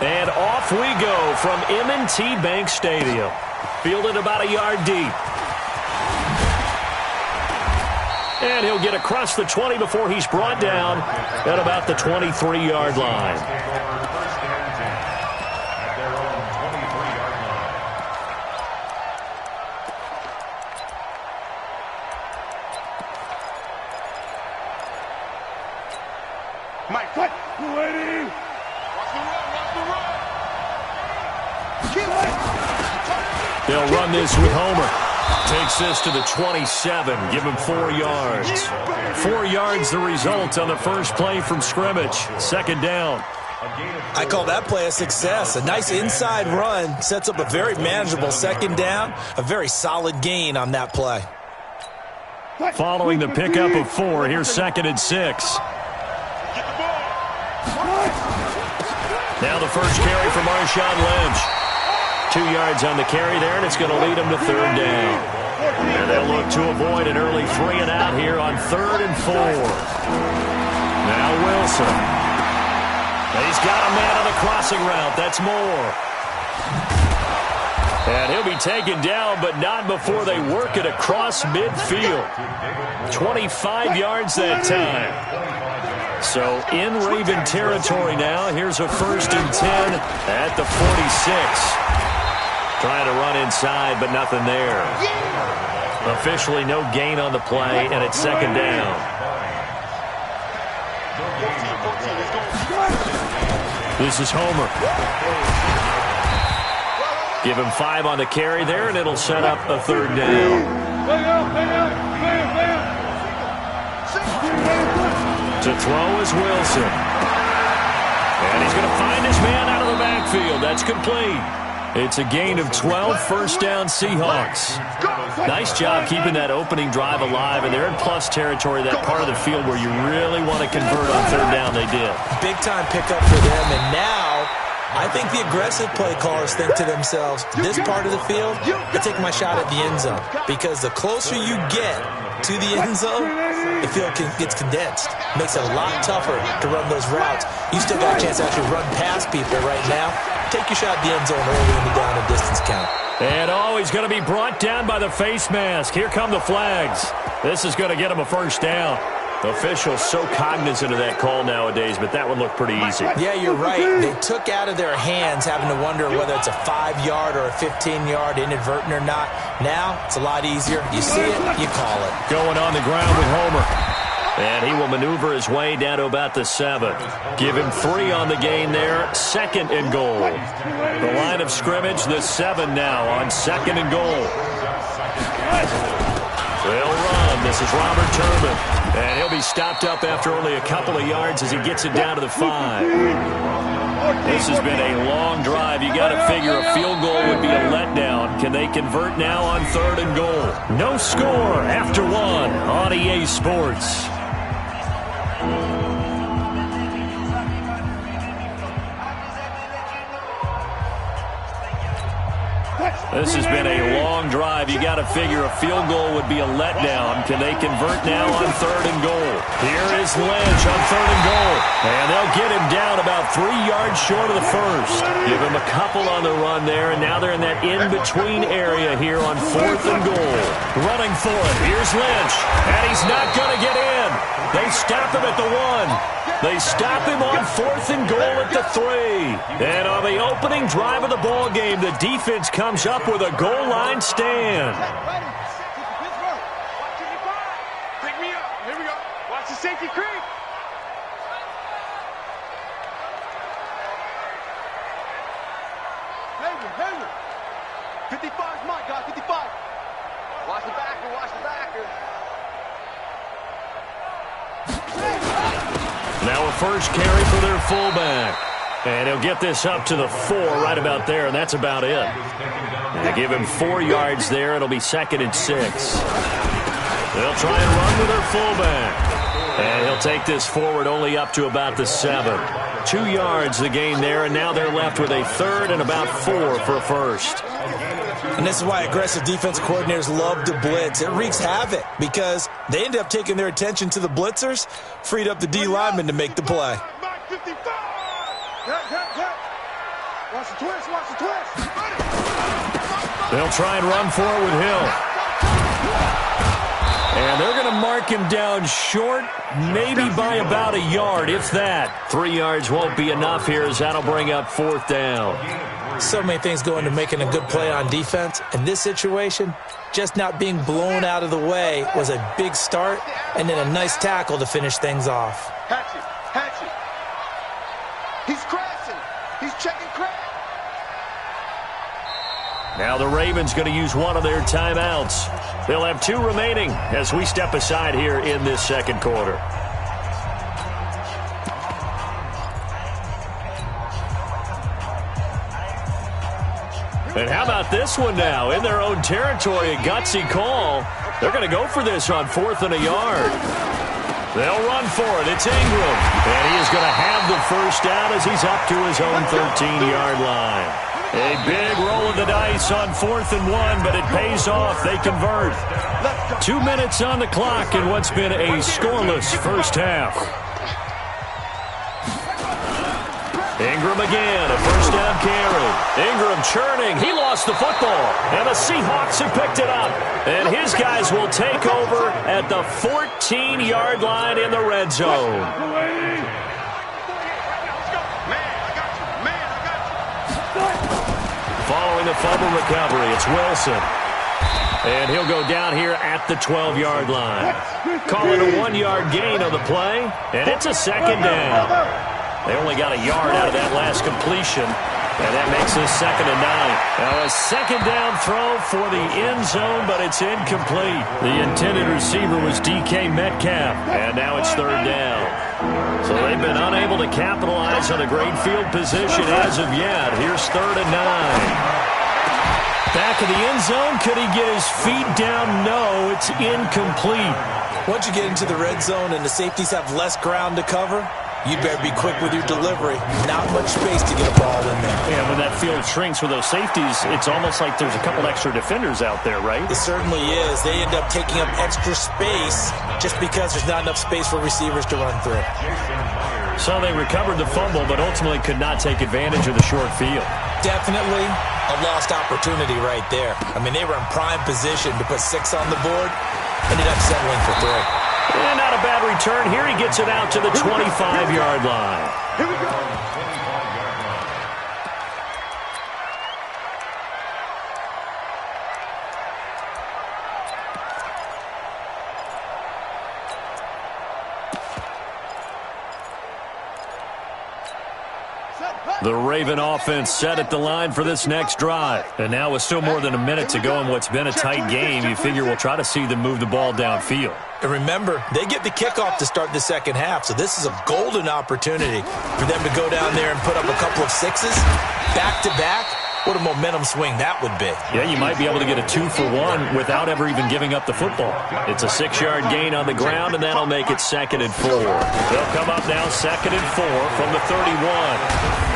And off we go from M&T Bank Stadium. Fielded about a yard deep. And he'll get across the 20 before he's brought down at about the 23-yard line. Mike, what? Ready? Watch the run. They'll run this with Homer. Takes this to the 27. Give him 4 yards. 4 yards the result on the first play from scrimmage. Second down. I call that play a success. A nice inside run sets up a very manageable second down. A very solid gain on that play. Following the pickup of 4, here's 2nd and 6. Now the first carry for Marshawn Lynch. 2 yards on the carry there, and it's going to lead him to 3rd down. And they'll look to avoid an early 3 and out here on 3rd and 4. Now Wilson. He's got a man on the crossing route. That's Moore. And he'll be taken down, but not before they work it across midfield. 25 yards that time. So in Raven territory now. Here's a 1st and 10 at the 46. Trying to run inside, but nothing there. Officially no gain on the play, and it's 2nd down. This is Homer. Give him 5 on the carry there, and it'll set up a 3rd down. To throw is Wilson. And he's going to find his man out of the backfield. That's complete. It's a gain of 12, 1st down Seahawks. Nice job keeping that opening drive alive, and they're in plus territory, that part of the field where you really want to convert on 3rd down. They did. Big-time pickup for them, and now I think the aggressive play callers think to themselves, this part of the field, I take my shot at the end zone, because the closer you get to the end zone, the field gets condensed. Makes it a lot tougher to run those routes. You still got a chance to actually run past people right now. Take your shot at the end zone early in the down and distance count. And he's going to be brought down by the face mask. Here come the flags. This is going to get him a 1st down. Officials so cognizant of that call nowadays, but that one looked pretty easy. Yeah, you're right. They took out of their hands having to wonder whether it's a 5-yard or a 15-yard inadvertent or not. Now, it's a lot easier. You see it, you call it. Going on the ground with Homer. And he will maneuver his way down to about the 7. Give him 3 on the gain there. 2nd and goal. The line of scrimmage, the 7 now on 2nd and goal. They'll run. This is Robert Turbin. And he'll be stopped up after only a couple of yards as he gets it down to the 5. This has been a long drive. You got to figure a field goal would be a letdown. Can they convert now on 3rd and goal? No score after 1 on EA Sports. This has been a long drive. You got to figure a field goal would be a letdown. Can they convert now on 3rd and goal? Here is Lynch on 3rd and goal. And they'll get him down about 3 yards short of the 1st. Give him a couple on the run there, and now they're in that in-between area here on 4th and goal. Running for it. Here's Lynch. And he's not going to get in. They stop him at the 1. They stop him on 4th and goal at the 3. And on the opening drive of the ball game, the defense comes up with a goal line stand. Pick me up. Here we go. Watch the safety creep. Hayward. 55's my guy. 55. Watch the backer. Now a first carry for their fullback. And he'll get this up to the 4 right about there, and that's about it. They give him 4 yards there. It'll be 2nd and 6. They'll try and run with their fullback. And he'll take this forward only up to about the 7. 2 yards the gain there, and now they're left with a 3rd and about 4 for a 1st. And this is why aggressive defense coordinators love to blitz. It wreaks havoc because they end up taking their attention to the blitzers, freed up the D lineman to make the play. Watch the twist, watch the twist. They'll try and run for it with Hill. And they're going to mark him down short, maybe by about a yard, if that. 3 yards won't be enough here, as that'll bring up 4th down. So many things go into making a good play on defense. In this situation, just not being blown out of the way was a big start, and then a nice tackle to finish things off. Hatch it, hatch it. He's crashing. He's checking crash. Now the Ravens going to use one of their timeouts. They'll have 2 remaining as we step aside here in this second quarter. And how about this one now? In their own territory, a gutsy call. They're going to go for this on 4th and a yard. They'll run for it. It's Ingram. And he is going to have the first down as he's up to his own 13-yard line. A big roll of the dice on 4th and 1, but it pays off. They convert. 2 minutes on the clock in what's been a scoreless first half. Ingram again, a first down carry. Ingram churning. He lost the football. And the Seahawks have picked it up. And his guys will take over at the 14-yard line in the red zone. Following the fumble recovery, it's Wilson. And he'll go down here at the 12-yard line. Call it a 1-yard gain on the play. And it's a second down. They only got a yard out of that last completion, and that makes this 2nd and 9. Now a second down throw for the end zone, but it's incomplete. The intended receiver was DK Metcalf, and now it's 3rd down. So they've been unable to capitalize on a great field position as of yet. Here's 3rd and 9. Back of the end zone. Could he get his feet down? No, it's incomplete. Once you get into the red zone and the safeties have less ground to cover, you better be quick with your delivery. Not much space to get a ball in there. Yeah, when that field shrinks with those safeties, it's almost like there's a couple extra defenders out there, right? It certainly is. They end up taking up extra space just because there's not enough space for receivers to run through. So they recovered the fumble, but ultimately could not take advantage of the short field. Definitely a lost opportunity right there. I mean, they were in prime position to put 6 on the board. Ended up settling for 3. And not a bad return here. He gets it out to the 25-yard line. Here we go. The Raven offense set at the line for this next drive. And now with still more than a minute to go in what's been a tight game, you figure we'll try to see them move the ball downfield. And remember, they get the kickoff to start the second half, so this is a golden opportunity for them to go down there and put up a couple of 6s back-to-back. What a momentum swing that would be. Yeah, you might be able to get a 2-for-1 without ever even giving up the football. It's a 6-yard gain on the ground, and that'll make it 2nd and 4. They'll come up now 2nd and 4 from the 31.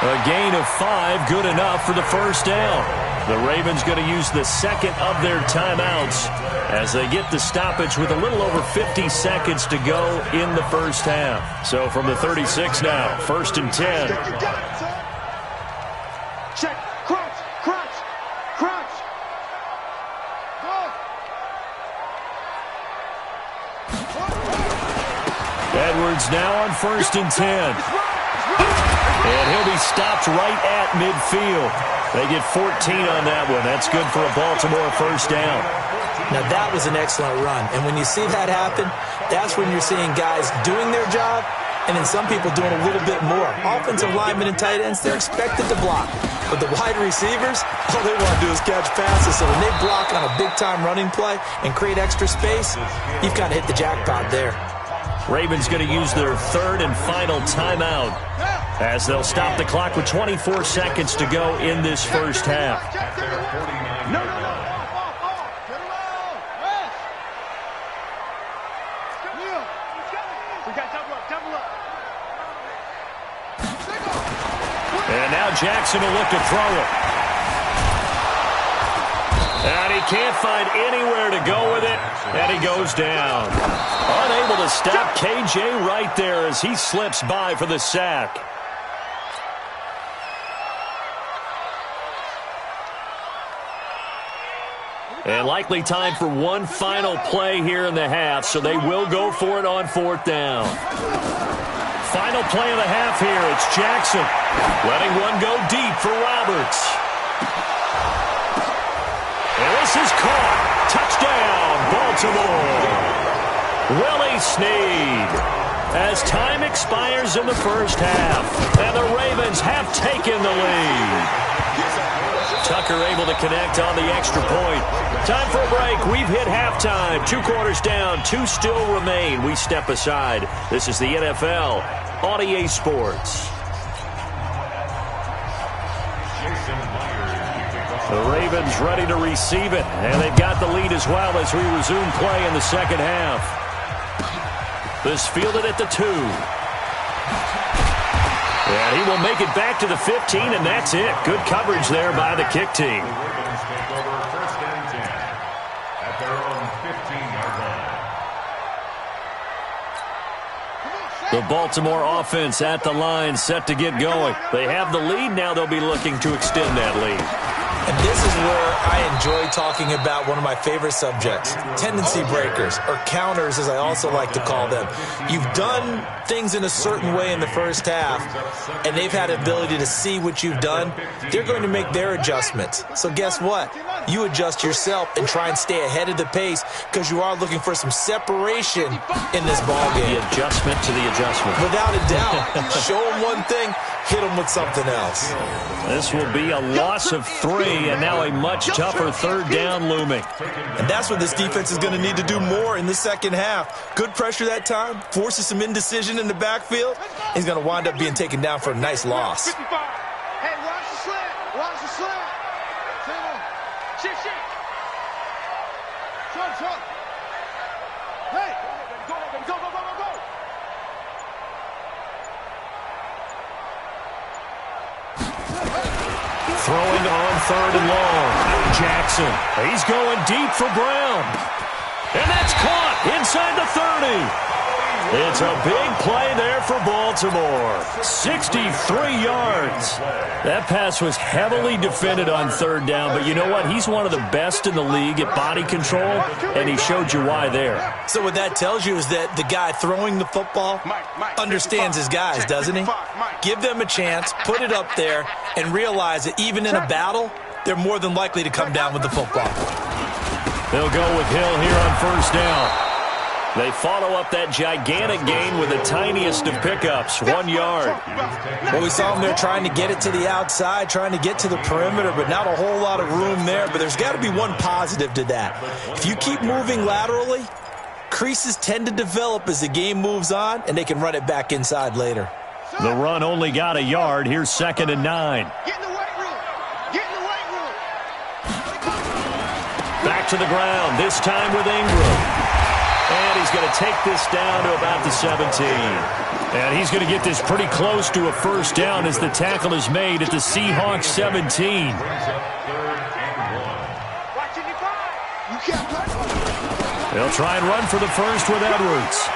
A gain of 5, good enough for the first down. The Ravens going to use the second of their timeouts as they get the stoppage with a little over 50 seconds to go in the first half. So from the 36 now, 1st and 10. Check, crunch, crunch, crunch. Edwards now on 1st and 10. And he'll be stopped right at midfield. They get 14 on that one. That's good for a Baltimore first down. Now, that was an excellent run. And when you see that happen, that's when you're seeing guys doing their job and then some people doing a little bit more. Offensive linemen and tight ends, they're expected to block. But the wide receivers, all they want to do is catch passes. So when they block on a big-time running play and create extra space, you've kind of hit the jackpot there. Ravens going to use their 3rd and final timeout as they'll stop the clock with 24 seconds to go in this first half. No. We got double up. And now Jackson will look to throw it. And he can't find anywhere to go with it, and he goes down. Unable to stop KJ right there as he slips by for the sack. And likely time for one final play here in the half, so they will go for it on 4th down. Final play of the half here. It's Jackson letting one go deep for Roberts. And this is caught. Touchdown, Baltimore. Willie Snead. As time expires in the first half, and the Ravens have taken the lead. Tucker able to connect on the extra point. Time for a break. We've hit halftime. 2 quarters down, 2 still remain. We step aside. This is the NFL on EA Sports. The Ravens ready to receive it, and they've got the lead as well as we resume play in the second half. This fielded at the 2. And he will make it back to the 15, and that's it. Good coverage there by the kick team. The Baltimore offense at the line, set to get going. They have the lead. Now they'll be looking to extend that lead. And this is where I enjoy talking about one of my favorite subjects, tendency breakers, or counters as I also like to call them. You've done things in a certain way in the first half, and they've had the ability to see what you've done. They're going to make their adjustments. So guess what? You adjust yourself and try and stay ahead of the pace because you are looking for some separation in this ballgame. The adjustment to the adjustment. Without a doubt. Show them one thing, hit them with something else. This will be a loss of 3. And now a much tougher 3rd down looming. And that's what this defense is going to need to do more in the second half. Good pressure that time, forces some indecision in the backfield. He's going to wind up being taken down for a nice loss. Hey, watch the slant. Watch the slant. Shit. Shut. Hey, go. Throwing on 3rd and long. Jackson. He's going deep for Brown. And that's caught inside the 30. It's a big play there for Baltimore. 63 yards. That pass was heavily defended on 3rd down, but you know what? He's one of the best in the league at body control, and he showed you why there. So what that tells you is that the guy throwing the football understands his guys, doesn't he? Give them a chance, put it up there, and realize that even in a battle, they're more than likely to come down with the football. They'll go with Hill here on 1st down. They follow up that gigantic gain with the tiniest of pickups, 1 yard. Well, we saw them there trying to get it to the outside, trying to get to the perimeter, but not a whole lot of room there. But there's got to be one positive to that. If you keep moving laterally, creases tend to develop as the game moves on, and they can run it back inside later. The run only got a yard. Here's 2nd and 9. Get in the weight room. Back to the ground, this time with Ingram. And he's going to take this down to about the 17. And he's going to get this pretty close to a 1st down as the tackle is made at the Seahawks 17. They'll try and run for the 1st with Edwards.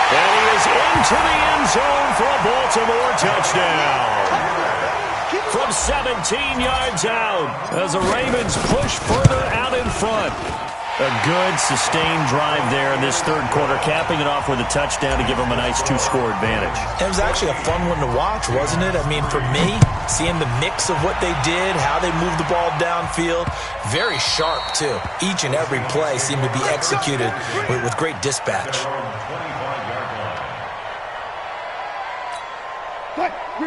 And he is into the end zone for a Baltimore touchdown. From 17 yards out as the Ravens push further out in front. A good, sustained drive there in this 3rd quarter, capping it off with a touchdown to give them a nice 2-score advantage. It was actually a fun one to watch, wasn't it? I mean, for me, seeing the mix of what they did, how they moved the ball downfield, very sharp, too. Each and every play seemed to be executed with great dispatch.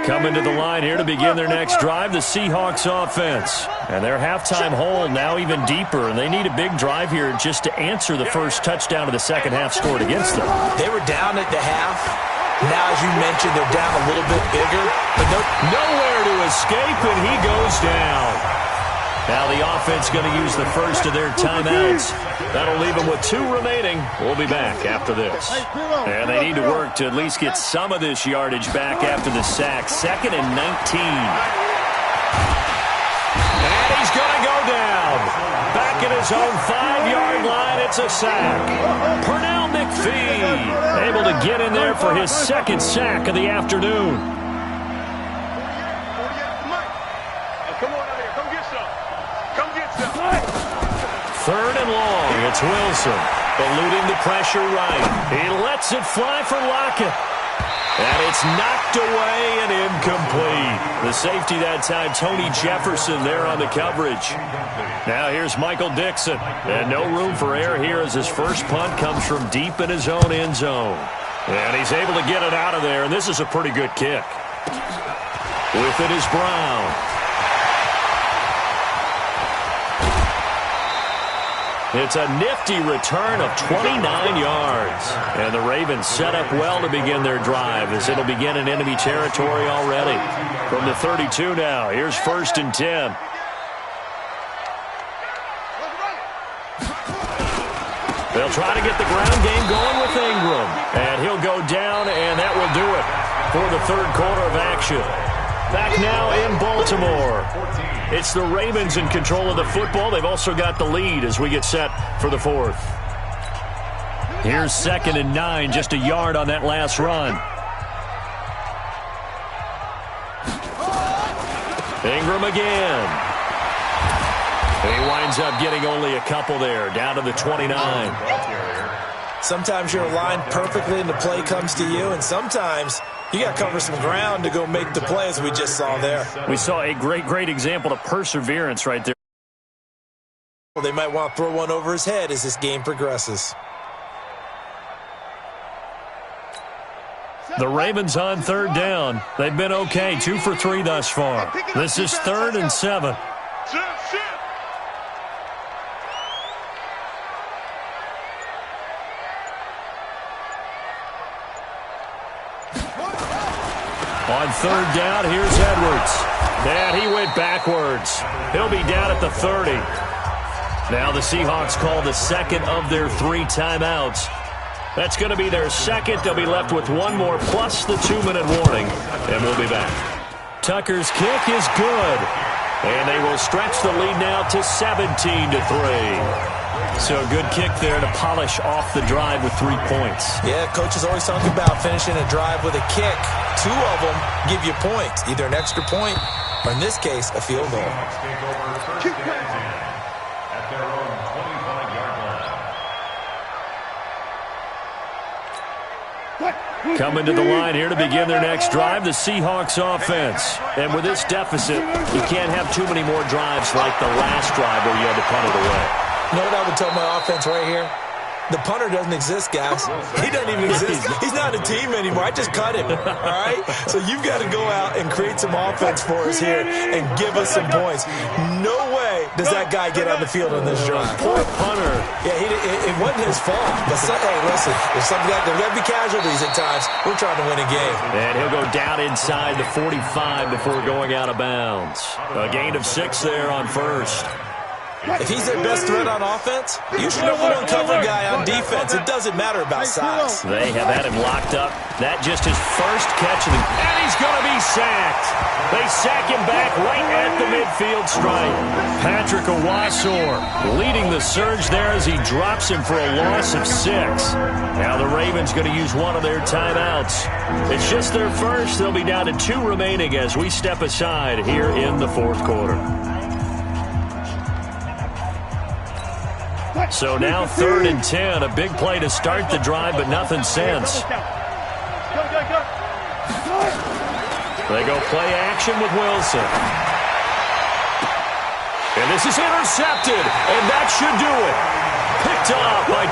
Coming to the line here to begin their next drive, the Seahawks offense. And their halftime hole now even deeper, and they need a big drive here just to answer the first touchdown of the second half scored against them. They were down at the half. Now, as you mentioned, they're down a little bit bigger. But nowhere to escape, and he goes down. Now the offense going to use the first of their timeouts. That'll leave them with 2 remaining. We'll be back after this. And they need to work to at least get some of this yardage back after the sack. 2nd and 19. And he's going to go down. Back at his own 5-yard line, it's a sack. Pernell McPhee able to get in there for his 2nd sack of the afternoon. Come on out here. Come get some. Come get some. and long. It's Wilson, eluding the pressure right. He lets it fly for Lockett. And it's knocked away and incomplete. The safety that time, Tony Jefferson there on the coverage. Now here's Michael Dixon. And no room for error here as his first punt comes from deep in his own end zone. And he's able to get it out of there, and this is a pretty good kick. With it is Brown. It's a nifty return of 29 yards. And the Ravens set up well to begin their drive as it'll begin in enemy territory already. From the 32 now, here's 1st and 10. They'll try to get the ground game going with Ingram. And he'll go down, and that will do it for the third quarter of action. Back now in Baltimore. It's the Ravens in control of the football. They've also got the lead as we get set for the fourth. Here's 2nd and 9, just a yard on that last run. Ingram again. He winds up getting only a couple there, down to the 29. Sometimes you're aligned perfectly and the play comes to you, and sometimes you got to cover some ground to go make the play, as we just saw there. We saw a great example of perseverance right there. Well, they might want to throw one over his head as this game progresses. The Ravens on 3rd down. They've been okay, 2 for 3 thus far. This is 3rd and 7. On 3rd down, here's Edwards. And he went backwards. He'll be down at the 30. Now the Seahawks call the second of their 3 timeouts. That's going to be their second. They'll be left with one more plus the 2-minute warning. And we'll be back. Tucker's kick is good. And they will stretch the lead now to 17-3. So a good kick there to polish off the drive with 3 points. Yeah, coaches always talk about finishing a drive with a kick. 2 of them give you points, either an extra point or, in this case, a field goal. Coming to the line here to begin their next drive, the Seahawks offense. And with this deficit, you can't have too many more drives like the last drive where you had to punt it away. You know what I would tell my offense right here? The punter doesn't exist, guys. He doesn't even exist. He's not a team anymore. I just cut him, all right? So you've got to go out and create some offense for us here and give us some points. No way does that guy get on the field on this drive. Poor punter. Yeah, it wasn't his fault. But, hey, listen, there's something like there's got to be casualties at times. We're trying to win a game. And he'll go down inside the 45 before going out of bounds. A gain of 6 there on 1st. If he's their best threat on offense, use your number 1 cover guy on defense. It doesn't matter about size. They have had him locked up. That just his first catch, and he's going to be sacked. They sack him back right at the midfield stripe. Patrick Owasor leading the surge there as he drops him for a loss of 6. Now the Ravens going to use one of their timeouts. It's just their first. They'll be down to 2 remaining as we step aside here in the 4th quarter. So now 3rd and 10, a big play to start the drive, but nothing since. They go play action with Wilson. And this is intercepted, and that should do it. Picked up by